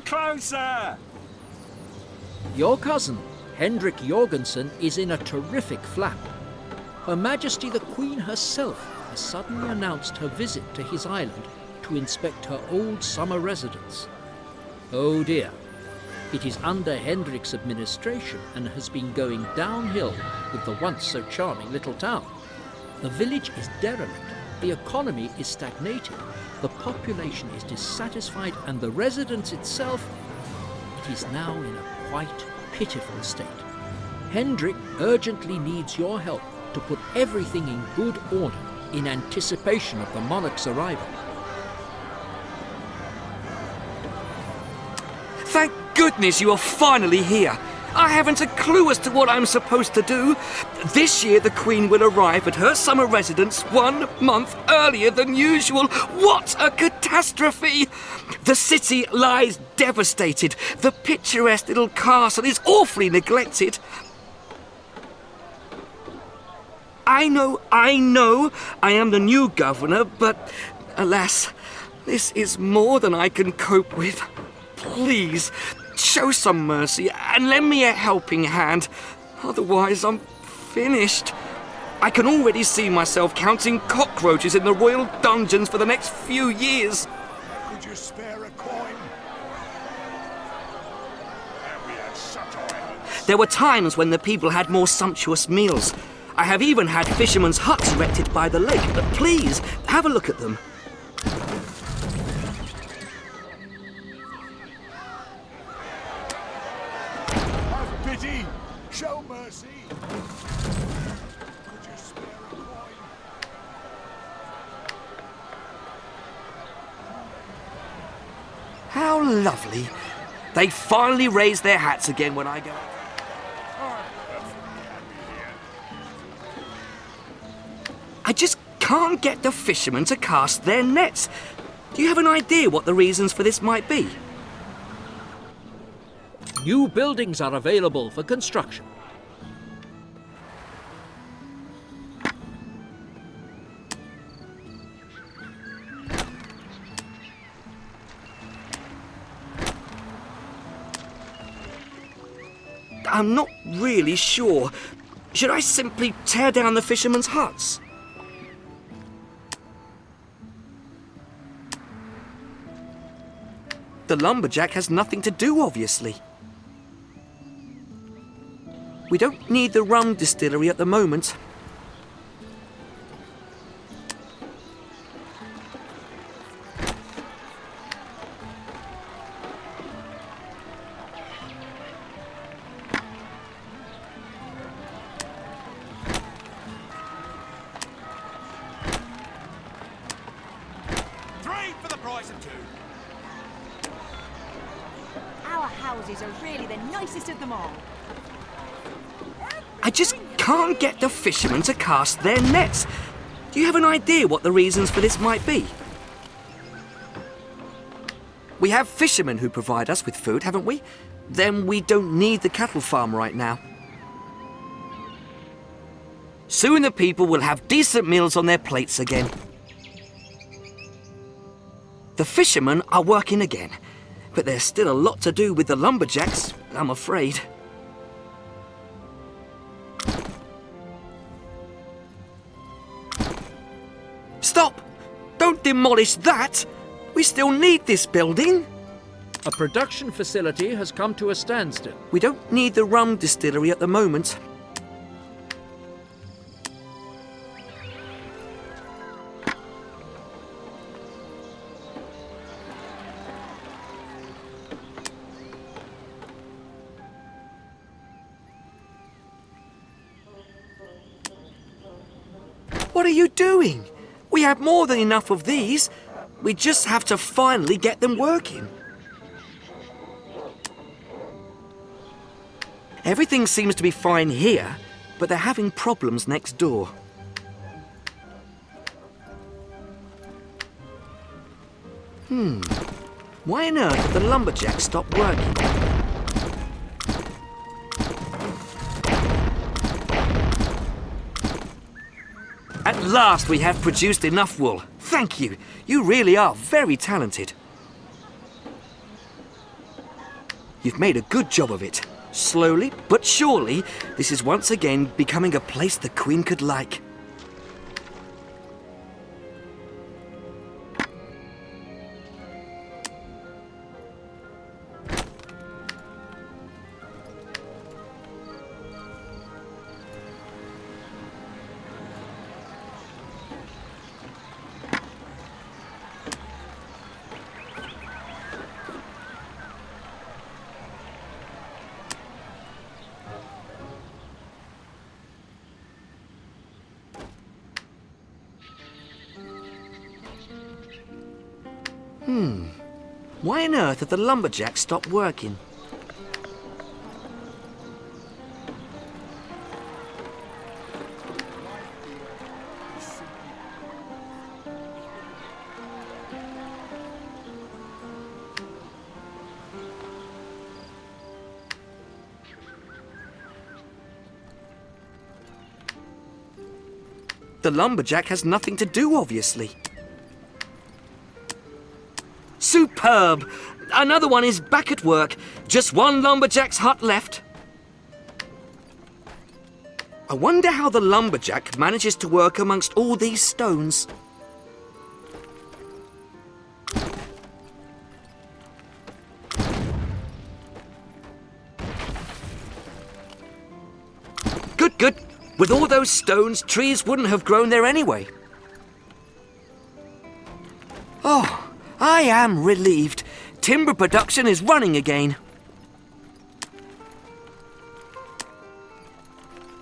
closer! Your cousin, Hendrik Jorgensen, is in a terrific flap. Her Majesty the Queen herself has suddenly announced her visit to his island to inspect her old summer residence. Oh dear. It is under Hendrik's administration and has been going downhill with the once so charming little town. The village is derelict, the economy is stagnating, the population is dissatisfied, and the residence itself, it is now in a quite pitiful state. Hendrik urgently needs your help to put everything in good order in anticipation of the monarch's arrival. Thank goodness you are finally here. I haven't a clue as to what I'm supposed to do. This year the Queen will arrive at her summer residence 1 month earlier than usual. What a catastrophe! The city lies devastated. The picturesque little castle is awfully neglected. I know, I am the new governor, but alas, this is more than I can cope with. Please, show some mercy and lend me a helping hand. Otherwise, I'm finished. I can already see myself counting cockroaches in the royal dungeons for the next few years. Could you spare a coin? We had such islands. There were times when the people had more sumptuous meals. I have even had fishermen's huts erected by the lake, but please, have a look at them. Have pity! Show mercy! Could you spare a coin? How lovely. They finally raise their hats again when I go. I just can't get the fishermen to cast their nets. Do you have an idea what the reasons for this might be? New buildings are available for construction. I'm not really sure. Should I simply tear down the fishermen's huts? The lumberjack has nothing to do, obviously. We don't need the rum distillery at the moment. Three for the price of two. Our houses are really the nicest of them all. I just can't get the fishermen to cast their nets. Do you have an idea what the reasons for this might be? We have fishermen who provide us with food, haven't we? Then we don't need the cattle farm right now. Soon the people will have decent meals on their plates again. The fishermen are working again, but there's still a lot to do with the lumberjacks, I'm afraid. Stop! Don't demolish that! We still need this building. A production facility has come to a standstill. We don't need the rum distillery at the moment. What are you doing? We have more than enough of these. We just have to finally get them working. Everything seems to be fine here, but they're having problems next door. Why on earth did the lumberjacks stop working? At last we have produced enough wool. Thank you. You really are very talented. You've made a good job of it. Slowly but surely, this is once again becoming a place the Queen could like. Why on earth have the lumberjacks stopped working? The lumberjack has nothing to do, obviously. Superb! Another one is back at work. Just one lumberjack's hut left. I wonder how the lumberjack manages to work amongst all these stones. Good, good. With all those stones, trees wouldn't have grown there anyway. Oh, I am relieved. Timber production is running again.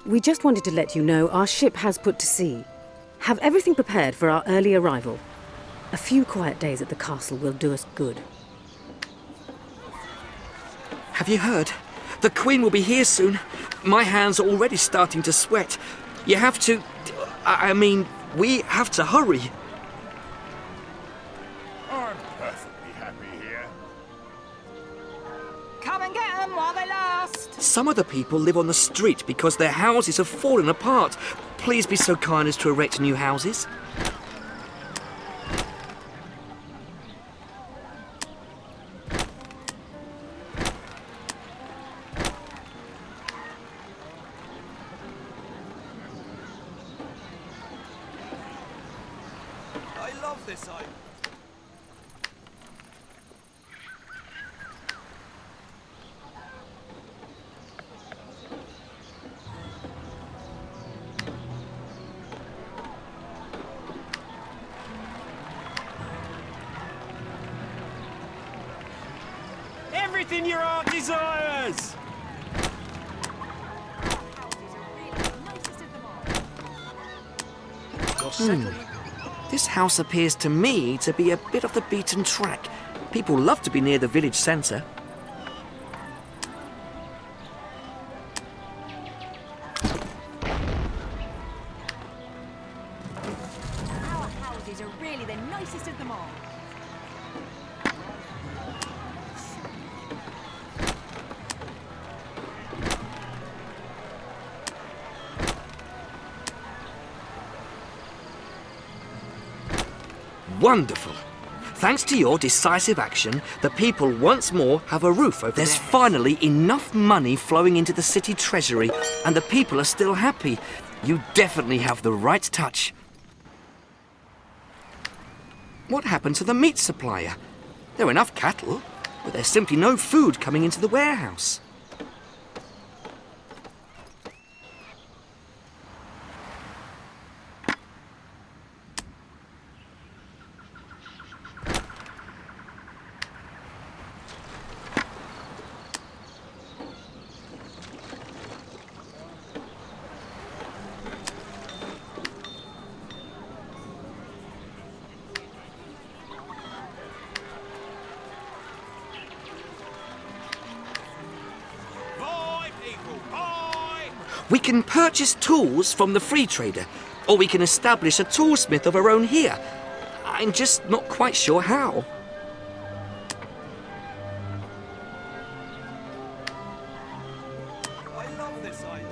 We just wanted to let you know our ship has put to sea. Have everything prepared for our early arrival. A few quiet days at the castle will do us good. Have you heard? The Queen will be here soon. My hands are already starting to sweat. You have to... we have to hurry. I'm perfectly happy here. Come and get them while they last. Some of the people live on the street because their houses have fallen apart. Please be so kind as to erect new houses. I love this island. Everything your heart desires! This house appears to me to be a bit off the beaten track. People love to be near the village centre. Our houses are really the nicest of them all. Wonderful. Thanks to your decisive action, the people once more have a roof over their heads. There's finally enough money flowing into the city treasury, and the people are still happy. You definitely have the right touch. What happened to the meat supplier? There are enough cattle, but there's simply no food coming into the warehouse. We can purchase tools from the free trader, or we can establish a toolsmith of our own here. I'm just not quite sure how. I love this island.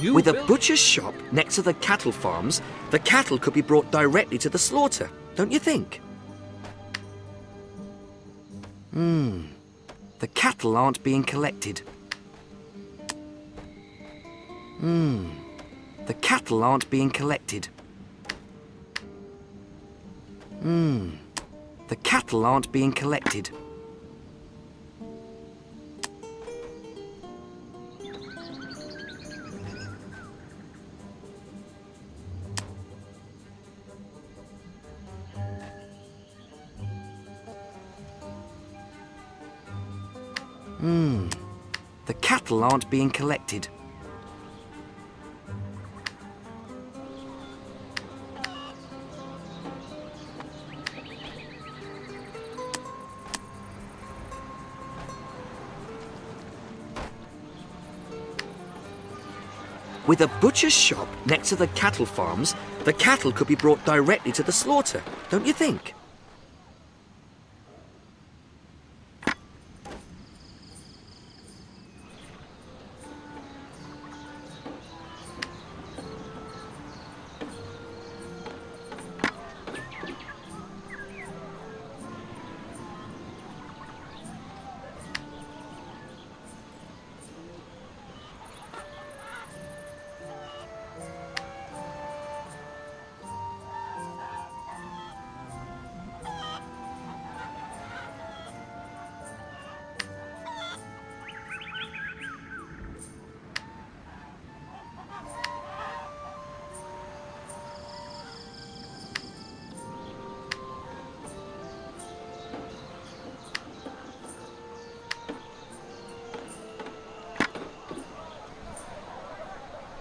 new With a building- butcher's shop next to the cattle farms, the cattle could be brought directly to the slaughter, don't you think? The cattle aren't being collected. The cattle aren't being collected. The cattle aren't being collected. The cattle aren't being collected. With a butcher's shop next to the cattle farms, the cattle could be brought directly to the slaughter, don't you think?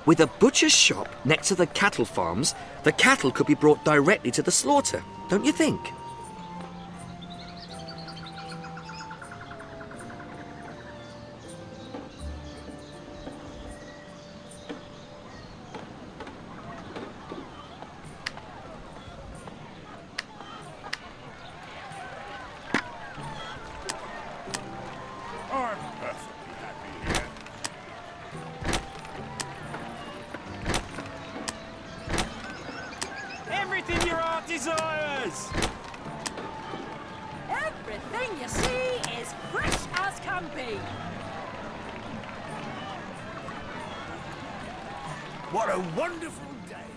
With a butcher's shop next to the cattle farms, the cattle could be brought directly to the slaughter, don't you think? I'm perfectly happy here. Everything your heart desires! Everything you see is fresh as can be. What a wonderful day!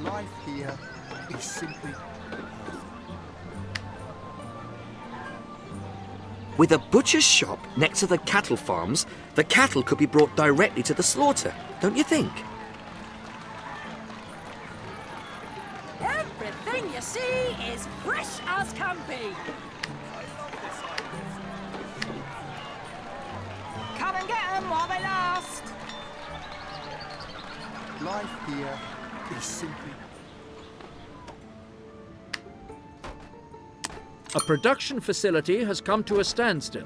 Life here is simply With a butcher's shop next to the cattle farms, the cattle could be brought directly to the slaughter, don't you think? Everything you see is fresh as can be. Come and get 'em while they last. life here is simply A production facility has come to a standstill.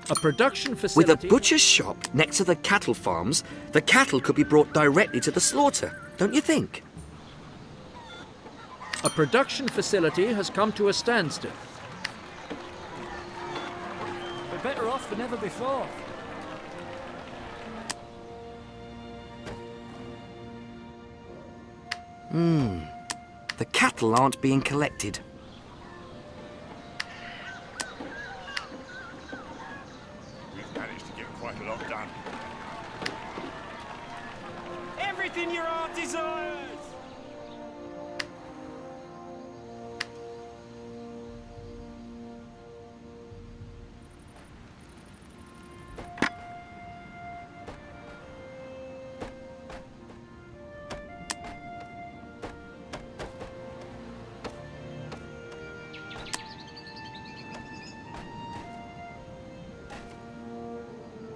A production With facility... a butcher's shop next to the cattle farms, the cattle could be brought directly to the slaughter, don't you think? A production facility has come to a standstill. We're better off than ever before. The cattle aren't being collected. We've managed to get quite a lot done. Everything your heart desires!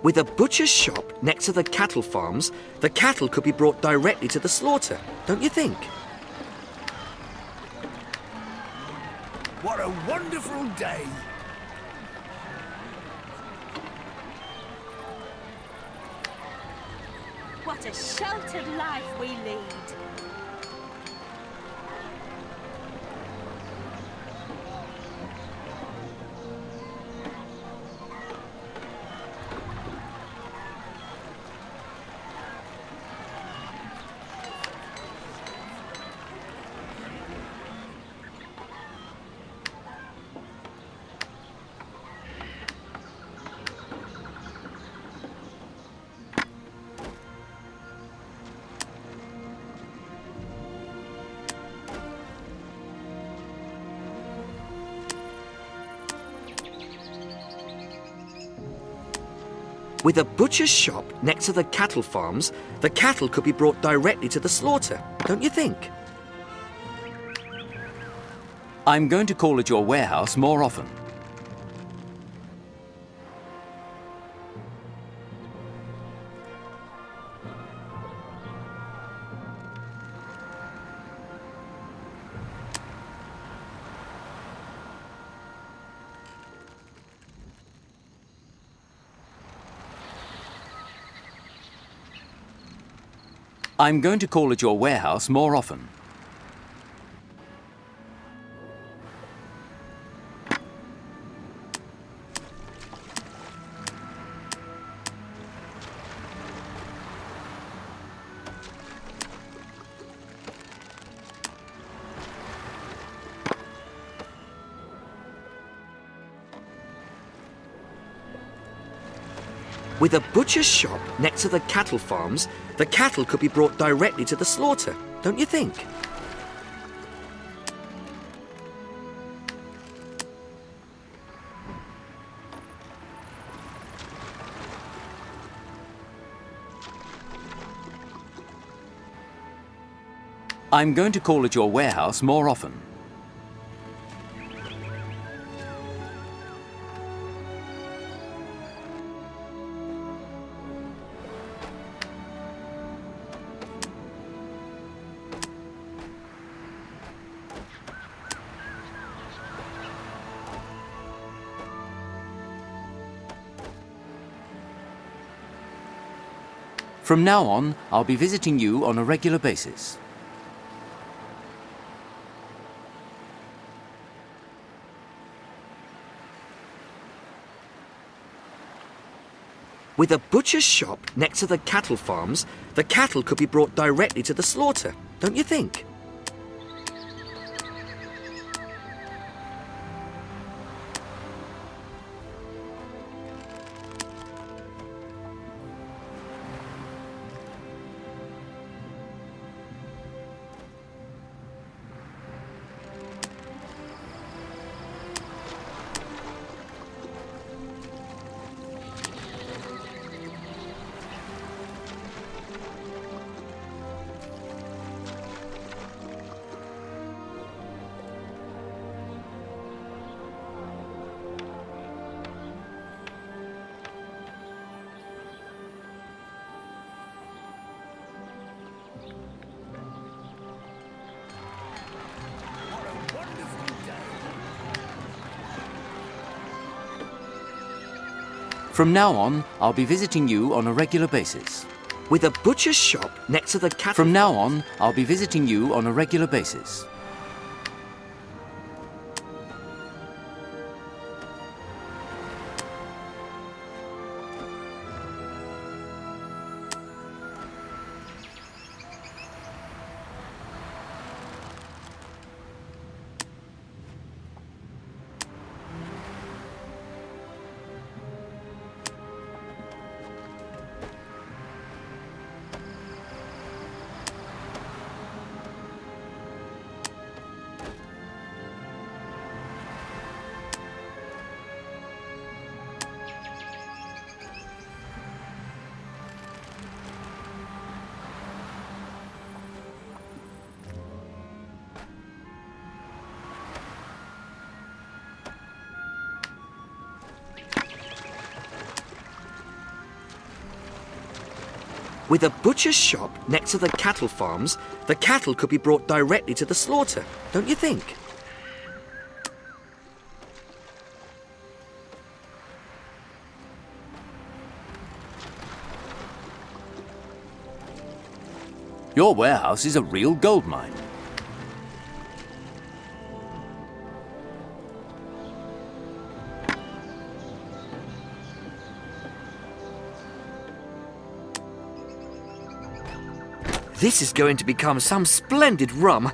With a butcher's shop next to the cattle farms, the cattle could be brought directly to the slaughter, don't you think? What a wonderful day! What a sheltered life we lead. With a butcher's shop next to the cattle farms, the cattle could be brought directly to the slaughter, don't you think? I'm going to call at your warehouse more often. I'm going to call at your warehouse more often. With a butcher's shop next to the cattle farms, the cattle could be brought directly to the slaughter, don't you think? I'm going to call at your warehouse more often. From now on, I'll be visiting you on a regular basis. With a butcher's shop next to the cattle farms, the cattle could be brought directly to the slaughter, don't you think? From now on, I'll be visiting you on a regular basis. With a butcher's shop next to the cattle... From now on, I'll be visiting you on a regular basis. With a butcher's shop next to the cattle farms, the cattle could be brought directly to the slaughter, don't you think? Your warehouse is a real gold mine. This is going to become some splendid rum.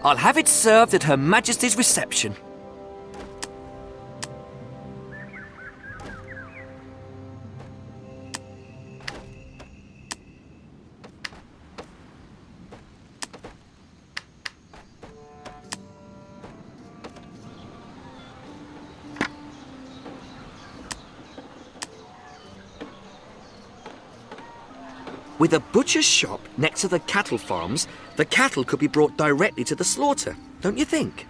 I'll have it served at Her Majesty's reception. With a butcher's shop next to the cattle farms, the cattle could be brought directly to the slaughter, don't you think?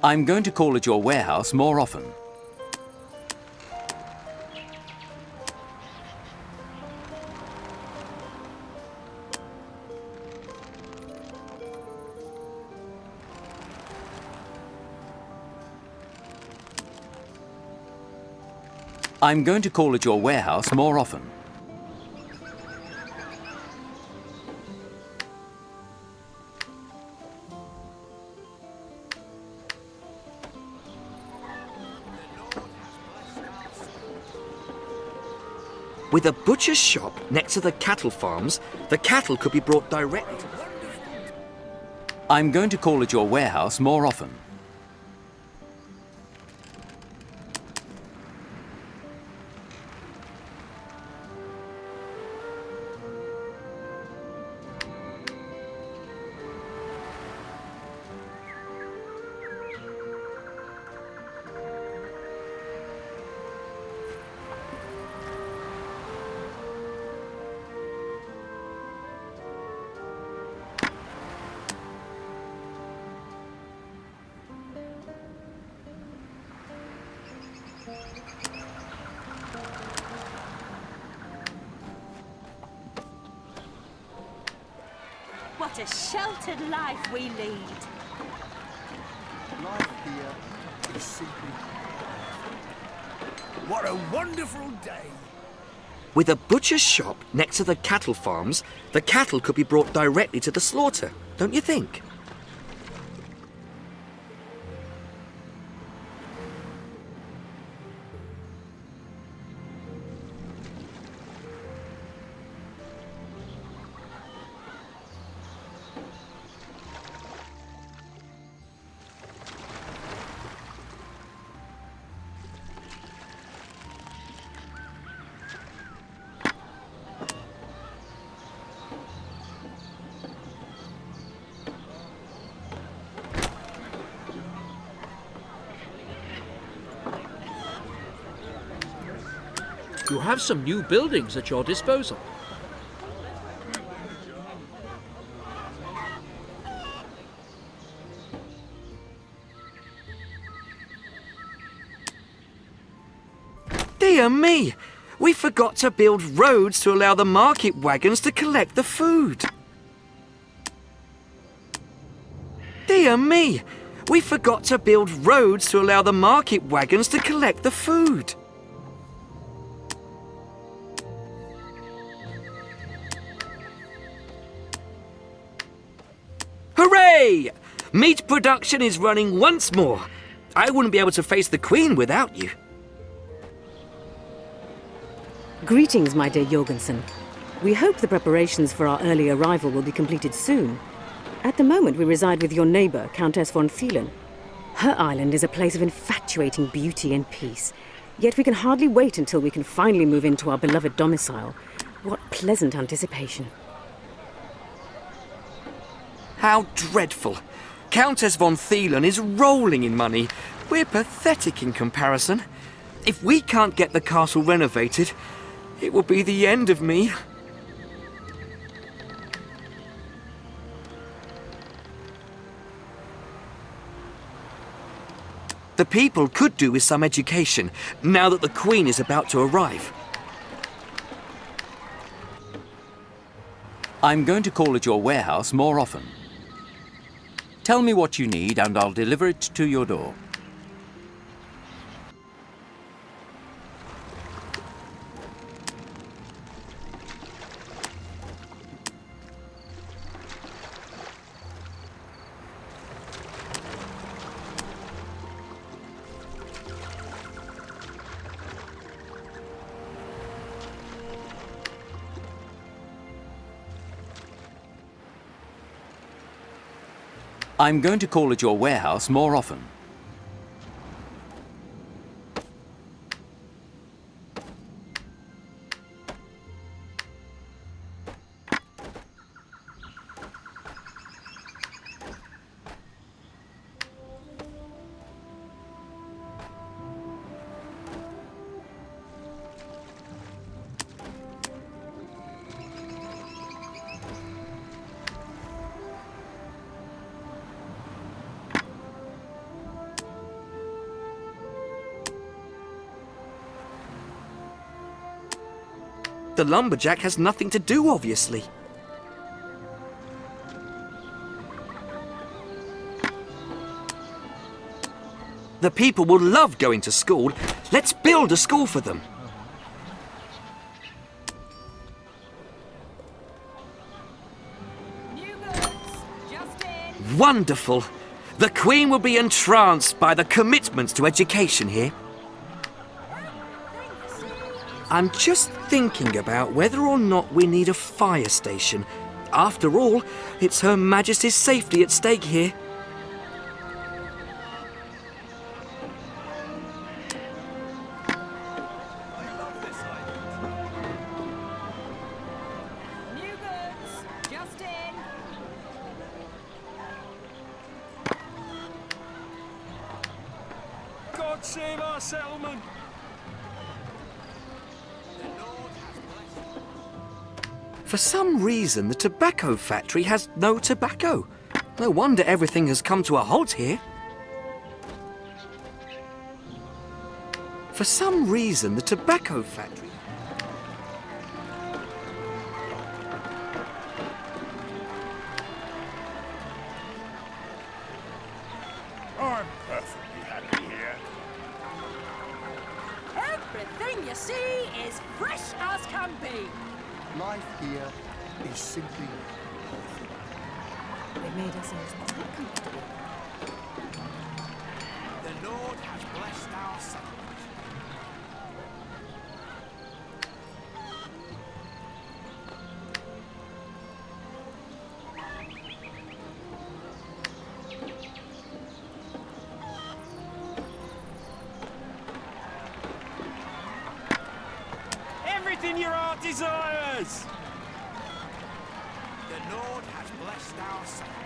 I'm going to call at your warehouse more often. I'm going to call at your warehouse more often. With a butcher's shop next to the cattle farms, the cattle could be brought directly to the... I'm going to call at your warehouse more often. What a sheltered life we lead. Life here is simply... What a wonderful day. With a butcher's shop next to the cattle farms, the cattle could be brought directly to the slaughter, don't you think? You have some new buildings at your disposal. Dear me! We forgot to build roads to allow the market wagons to collect the food. Dear me! We forgot to build roads to allow the market wagons to collect the food. Hooray! Meat production is running once more. I wouldn't be able to face the Queen without you. Greetings, my dear Jorgensen. We hope the preparations for our early arrival will be completed soon. At the moment, we reside with your neighbour, Countess von Thielen. Her island is a place of infatuating beauty and peace. Yet we can hardly wait until we can finally move into our beloved domicile. What pleasant anticipation. How dreadful. Countess von Thielen is rolling in money. We're pathetic in comparison. If we can't get the castle renovated, it will be the end of me. The people could do with some education, now that the Queen is about to arrive. I'm going to call at your warehouse more often. Tell me what you need and I'll deliver it to your door. I'm going to call at your warehouse more often. The lumberjack has nothing to do, obviously. The people will love going to school. Let's build a school for them. New goods, just in. Wonderful. The Queen will be entranced by the commitments to education here. I'm just thinking about whether or not we need a fire station. After all, it's Her Majesty's safety at stake here. New goods, just in. God save our settlement! For some reason, the tobacco factory has no tobacco. No wonder everything has come to a halt here. For some reason, the tobacco factory... I'm perfectly happy here. Everything you see is fresh as can be. Life here is simply They've made ourselves quite comfortable. The Lord has blessed our settlement. Everything your heart desires! The Lord has blessed our settlement.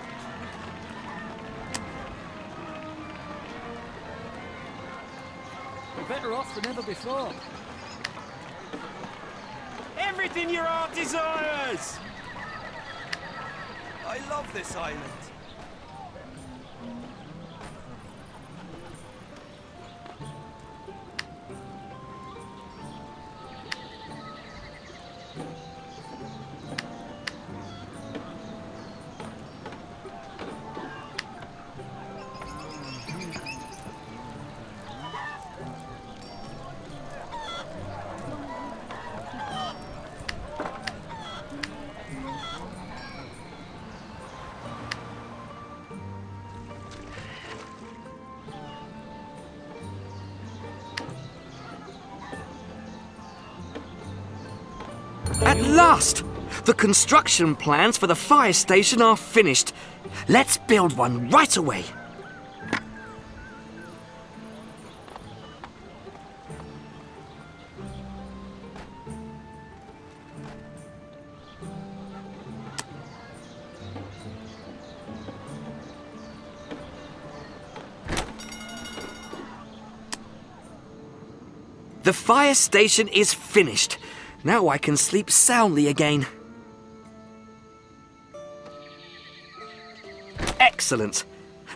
We're better off than ever before. Everything your heart desires! I love this island. At last! The construction plans for the fire station are finished. Let's build one right away. The fire station is finished. Now I can sleep soundly again. Excellent.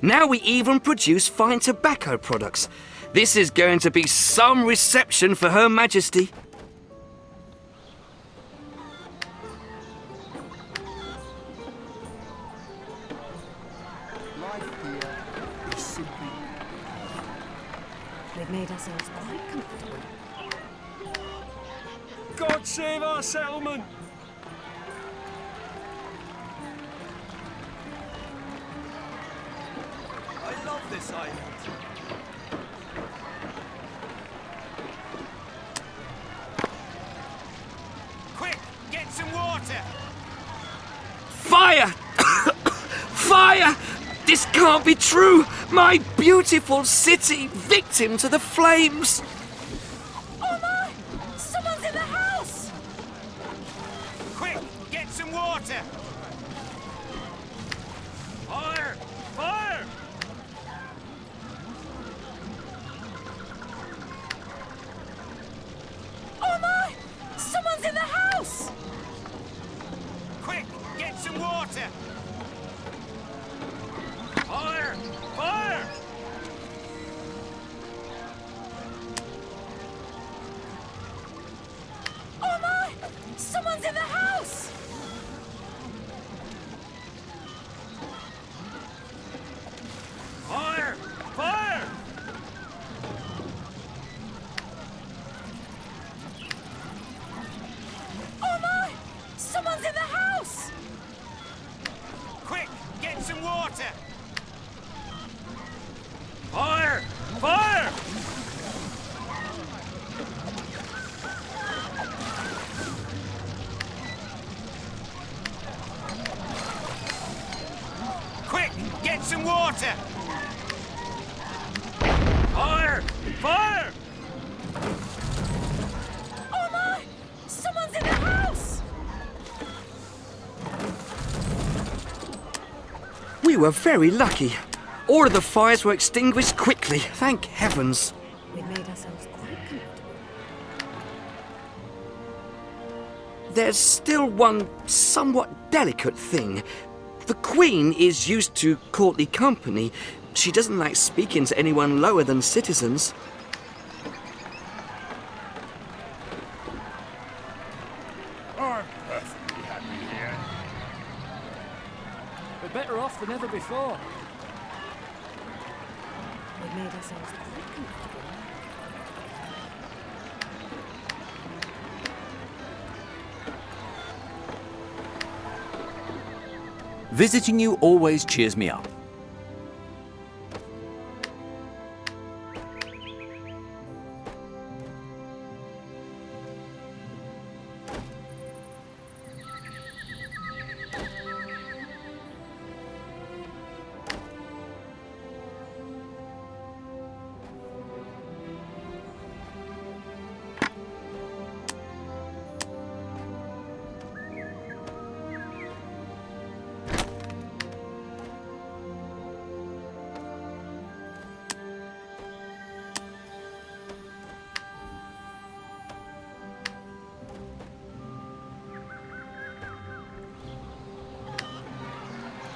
Now we even produce fine tobacco products. This is going to be some reception for Her Majesty. Life here is simply We've made ourselves quite comfortable. God save our settlement! I love this island. Quick, get some water. Fire! Fire! This can't be true! My beautiful city, victim to the flames! Oh my! Someone's in the house! Quick, get some water. Fire! Fire! Oh my! Someone's in the house! Quick, get some water. Fire! Fire! Oh my! Someone's in the house! Fire! Fire! Oh my! Someone's in the house! Quick, get some water. Fire! Fire! Quick, get some water. Fire! Fire! Oh my! Someone's in the house! We were very lucky. All of the fires were extinguished quickly, thank heavens. We've made ourselves quite comfortable. There's still one somewhat delicate thing. The Queen is used to courtly company. She doesn't like speaking to anyone lower than citizens. I'm perfectly happy here. We're better off than ever before. We've made ourselves quite comfortable. Visiting you always cheers me up.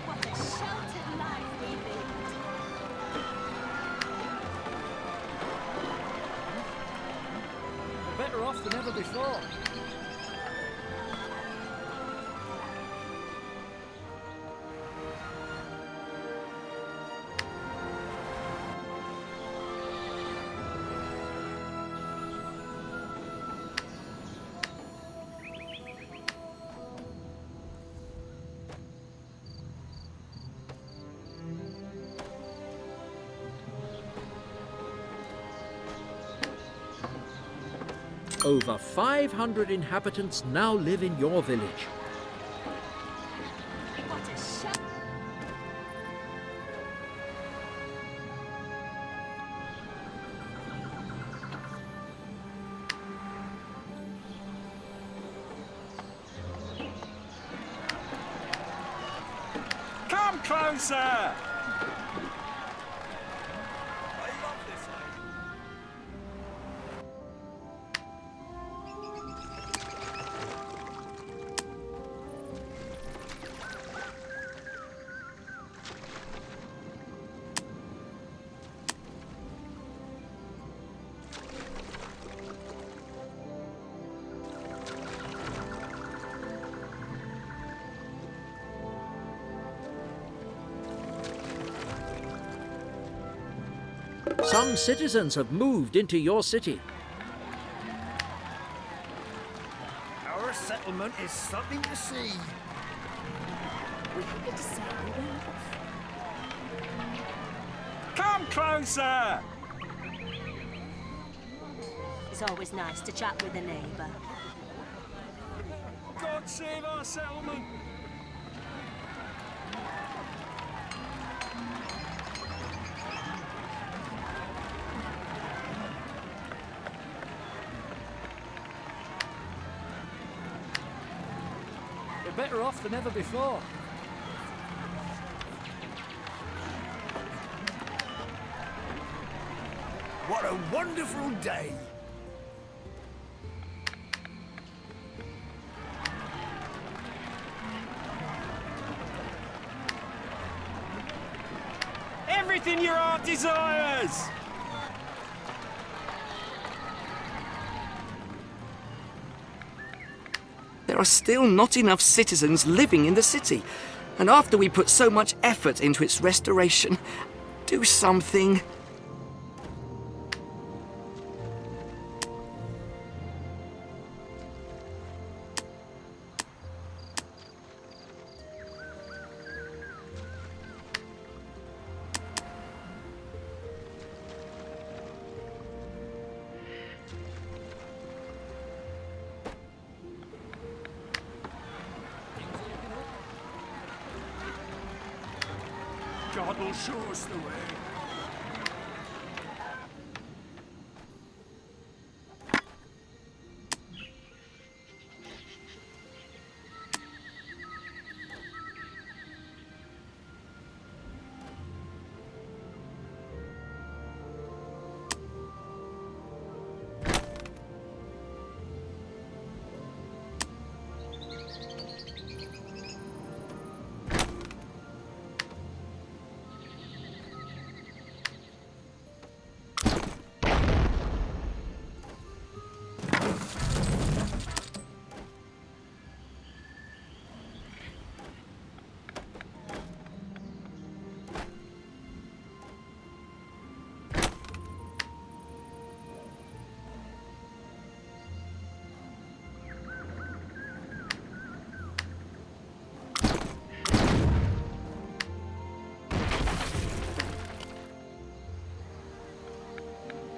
What a sheltered life we lead. We're better off than ever before. Over 500 inhabitants now live in your village. What a shelter. Come closer! I love this island. Some citizens have moved into your city. Our settlement is something to see. We're happy to say we went off. Come closer! It's always nice to chat with a neighbour. God save our settlement! We're better off than ever before. What a wonderful day. Everything your heart desires! There are still not enough citizens living in the city. And after we put so much effort into its restoration, do something. God will show us the way.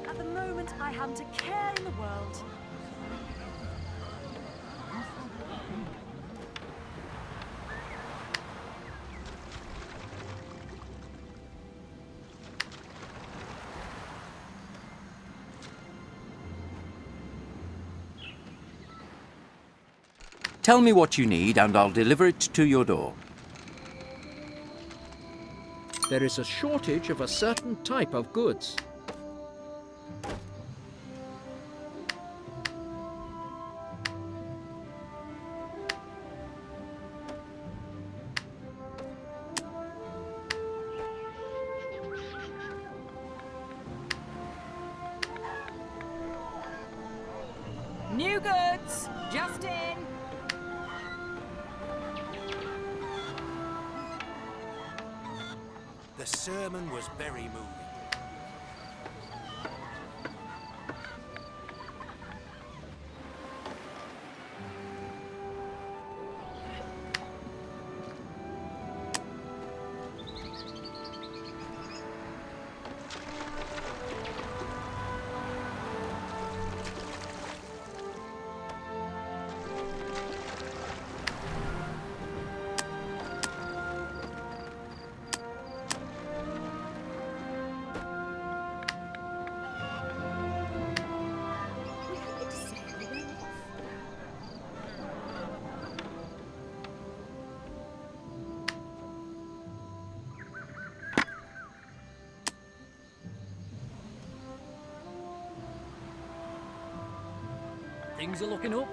At the moment, I haven't a care in the world. Tell me what you need and I'll deliver it to your door. There is a shortage of a certain type of goods. New goods, just in. The sermon was very moving. We're happy to say we went off. Things are looking up.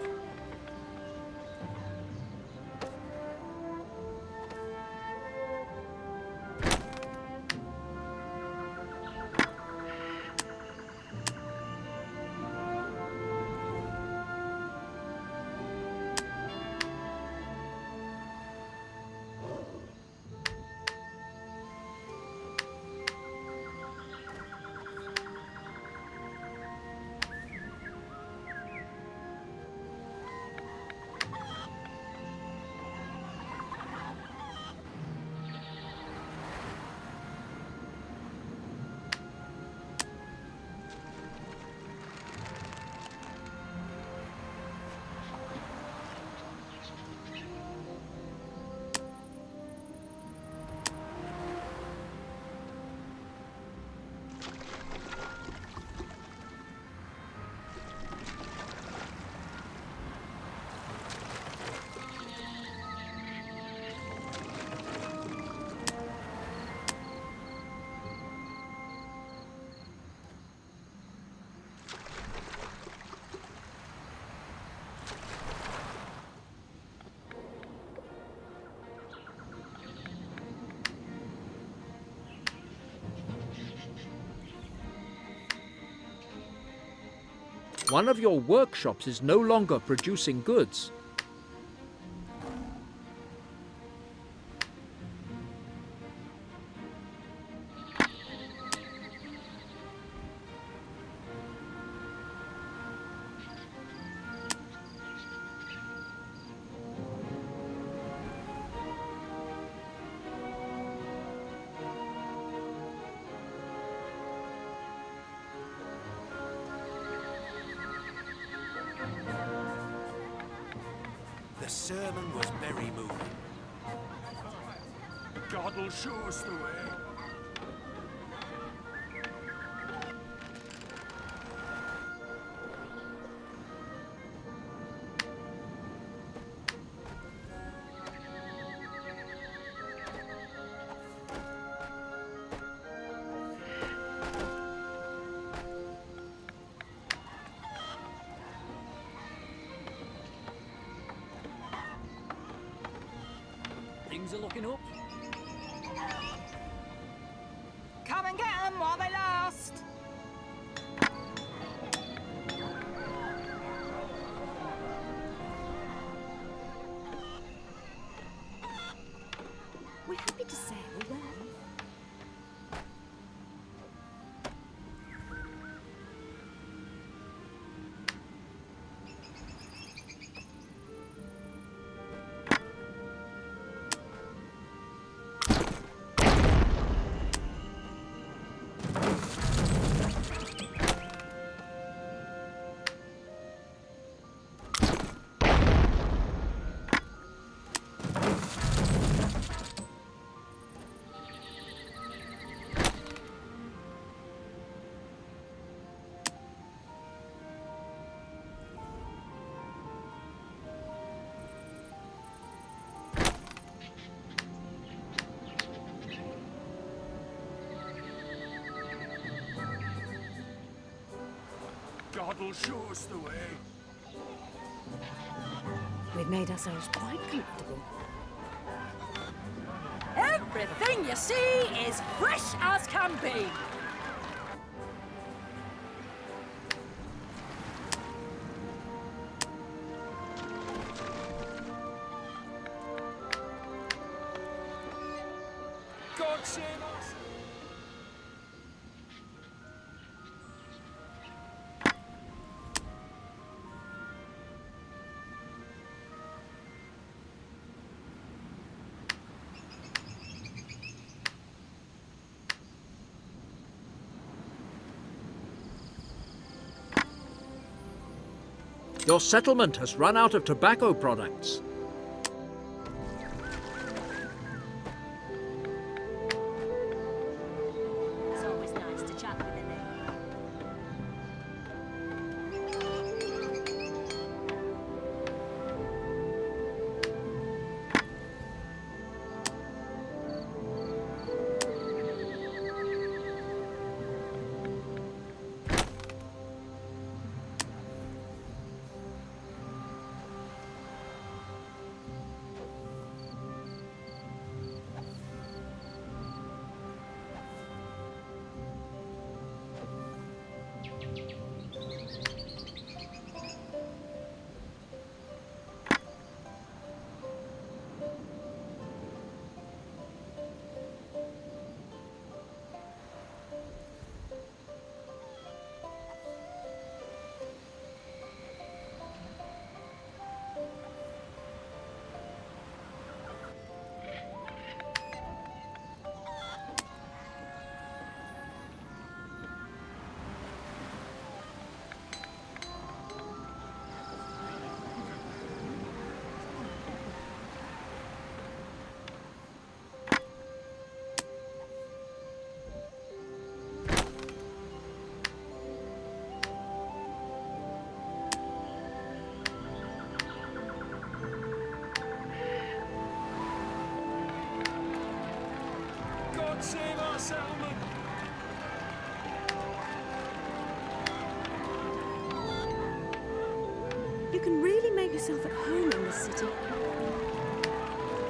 One of your workshops is no longer producing goods. The sermon was very moving. God'll show us the way. Things are looking up. Come and get them while they last. We're happy to sail well. God'll show us the way. We've made ourselves quite comfortable. Everything you see is fresh as can be. God save us! Your settlement has run out of tobacco products. It's always nice to chat with a neighbour. God save our settlement! You can really make yourself at home in this city.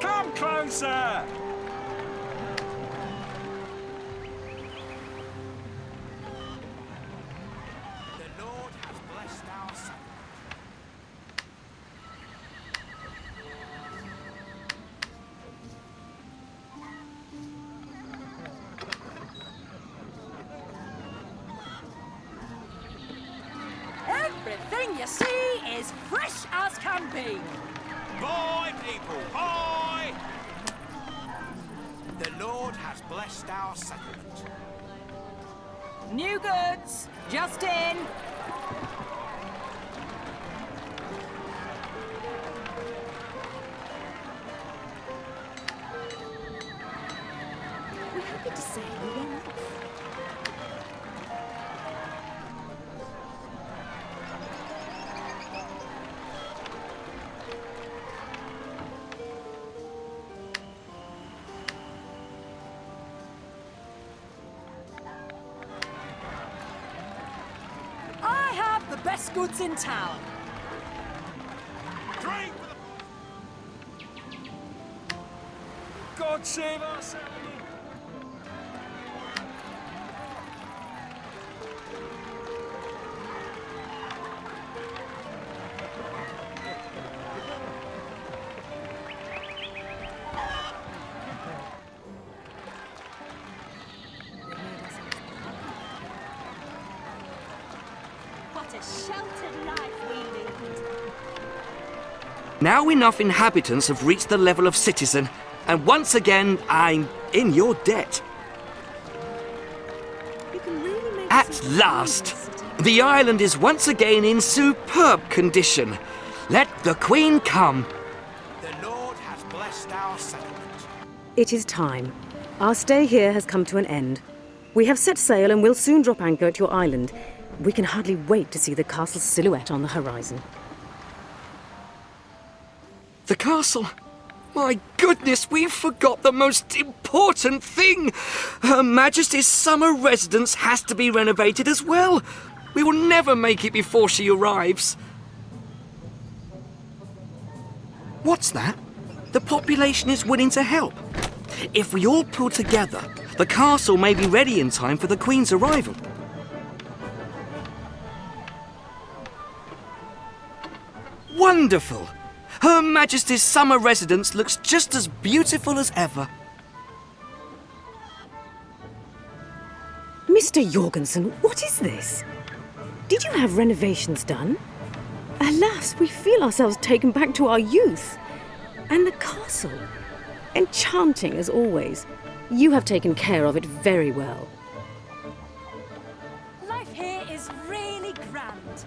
Come closer! The Lord has blessed our you see is fresh as can be. Boy, people, boy! The Lord has blessed our settlement. New goods, just in. We're happy to say we were off. I have the best goods in town. Drink for the... God save our settlement! What a sheltered life we lead. Now enough inhabitants have reached the level of citizen, and once again I'm in your debt. You can really make At some last, city. the island is once again in superb condition. Let the Queen come. The Lord has blessed our settlement. It is time. Our stay here has come to an end. We have set sail and will soon drop anchor at your island. We can hardly wait to see the castle's silhouette on the horizon. The castle? My goodness, we forgot the most important thing. Her Majesty's summer residence has to be renovated as well. We will never make it before she arrives. What's that? The population is willing to help. If we all pull together, the castle may be ready in time for the Queen's arrival. Wonderful! Her Majesty's summer residence looks just as beautiful as ever. Mr. Jorgensen, what is this? Did you have renovations done? Alas, we feel ourselves taken back to our youth. And the castle, enchanting as always. You have taken care of it very well. Life here is really grand.